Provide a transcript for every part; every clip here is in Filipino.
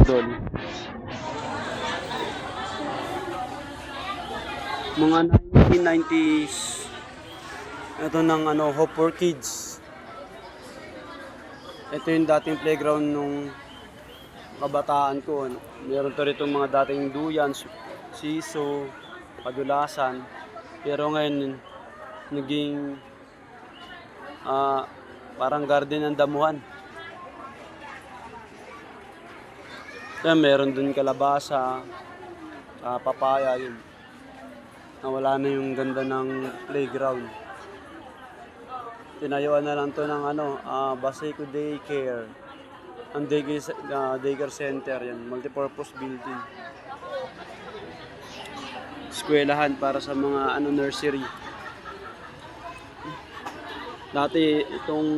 idol. Mga 1990s. Ito ng Hope for Kids. Ito yung dating playground nung kabataan ko. Meron to rito mga dating duyan, siso, kadulasan. Pero ngayon, naging parang garden ng damuhan. Kaya meron dun kalabasa, papaya, yun. Nawala na yung ganda ng playground. Tinayuan na lang to ng Baseco Daycare. Ang daycare center yan, multipurpose building. Eskwelahan para sa mga nursery. Dati itong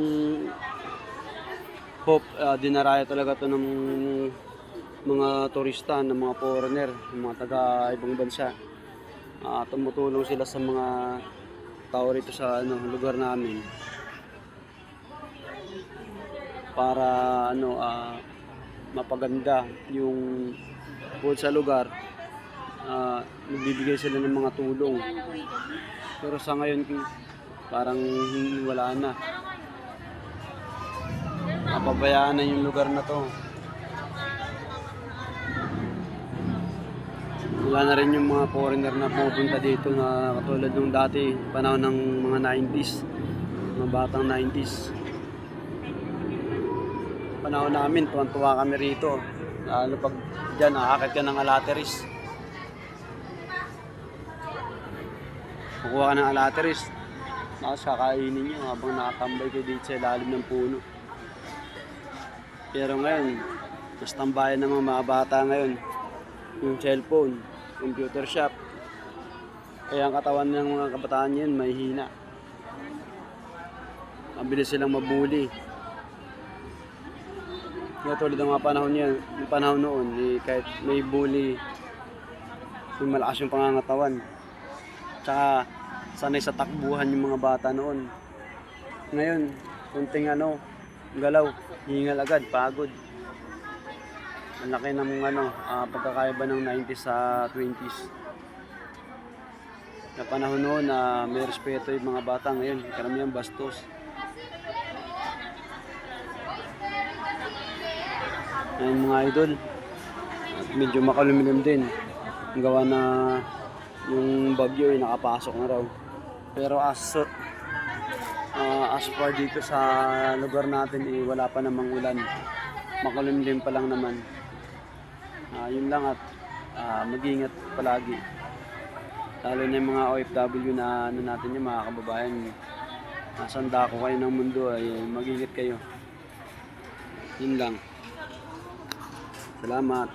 Hope, dinarayo talaga to ng mga turista, ng mga foreigner, ng mga taga ibang bansa. Tumutulong sila sa mga tao rito sa lugar namin para mapaganda yung bukod sa lugar. Nagbibigay sila ng mga tulong, pero sa ngayon parang wala na, napabayaan na yung lugar na to. Wala na rin yung mga foreigner na pupunta dito na katulad nung dati, panahon ng mga 90s, mga batang 90s. Panahon namin, tuwan-tuwa kami rito. Lalo pag dyan, aakit ka ng alateris. Kukuha ka ng alateris, tapos kakainin nyo habang nakatambay kayo dito sa ilalim ng puno. Pero ngayon, mas tambayan ng mga bata ngayon yung cellphone, computer shop. Kaya ang katawan ng mga kabataan yan may hina. Mabilis silang mabuli. Kaya tulad ng mga panahon yan, yung panahon noon, kahit may bully, yung malakas yung pangangatawan. Tsaka sanay sa takbuhan yung mga bata noon. Ngayon, kunting galaw, hingal agad, pagod. Ang laki ng pagkakaiba ng 90s sa 20s. Na panahon noon na may respeto yung mga bata, ngayon karamihan bastos. Ayun mga idol, at medyo makalumilim din. Ang gawa na yung bagyo ay nakapasok na raw. Pero as far dito sa lugar natin wala pa namang ulan. Makalumilim pa lang naman. Yun lang, at mag-ingat palagi. Lalo na yung mga OFW na natin yung mga kababayan. Nasaan dako kayo ng mundo ay mag-ingat kayo. Yun lang. Salamat.